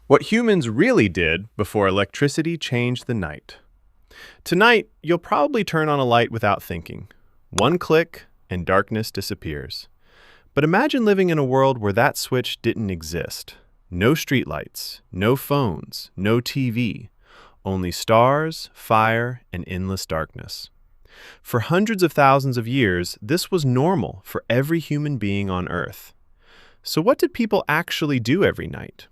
What humans really did before electricity changed the night. Tonight, you'll probably turn on a light without thinking. One click, and darkness disappears. But imagine living in a world where that switch didn't exist. No streetlights, no phones, no TV. Only stars, fire, and endless darkness. For hundreds of thousands of years, this was normal for every human being on Earth. So what did people actually do every night?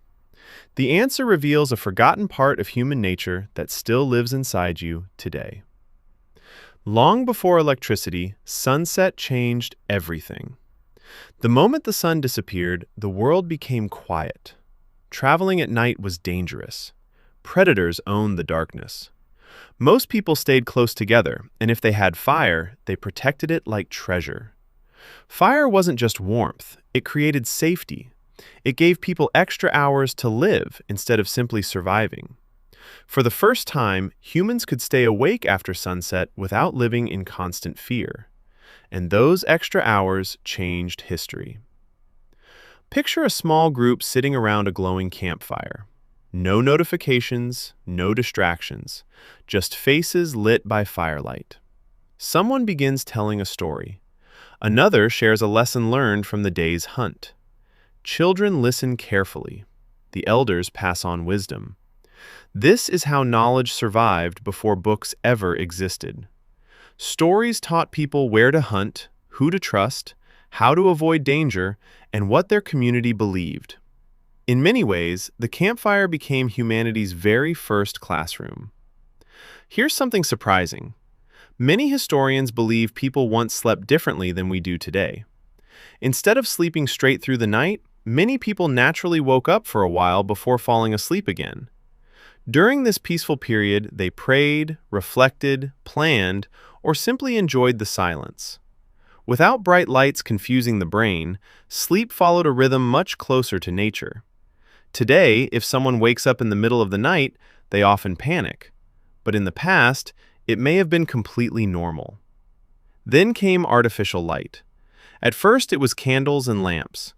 The answer reveals a forgotten part of human nature that still lives inside you today. Long before electricity, sunset changed everything. The moment the sun disappeared, the world became quiet. Traveling at night was dangerous. Predators owned the darkness. Most people stayed close together, and if they had fire, they protected it like treasure. Fire wasn't just warmth, it created safety. It gave people extra hours to live instead of simply surviving. For the first time, humans could stay awake after sunset without living in constant fear. And those extra hours changed history. Picture a small group sitting around a glowing campfire. No notifications, no distractions, just faces lit by firelight. Someone begins telling a story. Another shares a lesson learned from the day's hunt. Children listen carefully. The elders pass on wisdom. This is how knowledge survived before books ever existed. Stories taught people where to hunt, who to trust, how to avoid danger, and what their community believed. In many ways, the campfire became humanity's very first classroom. Here's something surprising. Many historians believe people once slept differently than we do today. Instead of sleeping straight through the night, many people naturally woke up for a while before falling asleep again. During this peaceful period, they prayed, reflected, planned, or simply enjoyed the silence. Without bright lights confusing the brain, sleep followed a rhythm much closer to nature. Today, if someone wakes up in the middle of the night, they often panic. But in the past, it may have been completely normal. Then came artificial light. At first, it was candles and lamps.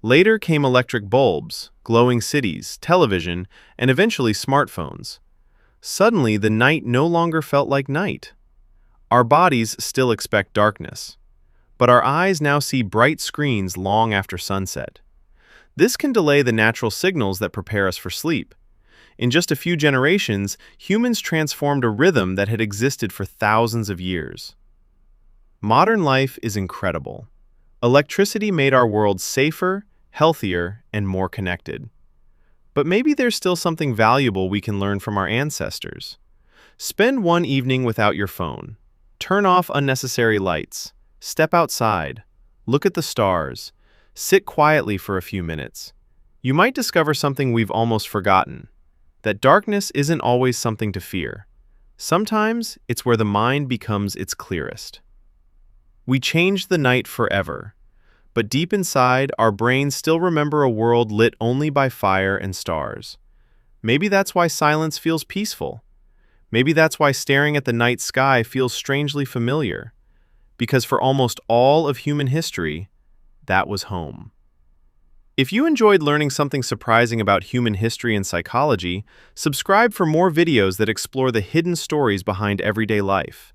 Later came electric bulbs, glowing cities, television, and eventually smartphones. Suddenly, the night no longer felt like night. Our bodies still expect darkness, but our eyes now see bright screens long after sunset. This can delay the natural signals that prepare us for sleep. In just a few generations, humans transformed a rhythm that had existed for thousands of years. Modern life is incredible. Electricity made our world safer, healthier, and more connected. But maybe there's still something valuable we can learn from our ancestors. Spend one evening without your phone. Turn off unnecessary lights. Step outside. Look at the stars. Sit quietly for a few minutes. You might discover something we've almost forgotten, that darkness isn't always something to fear. Sometimes it's where the mind becomes its clearest. We changed the night forever, but deep inside, our brains still remember a world lit only by fire and stars. Maybe that's why silence feels peaceful. Maybe that's why staring at the night sky feels strangely familiar. Because for almost all of human history, that was home. If you enjoyed learning something surprising about human history and psychology, subscribe for more videos that explore the hidden stories behind everyday life.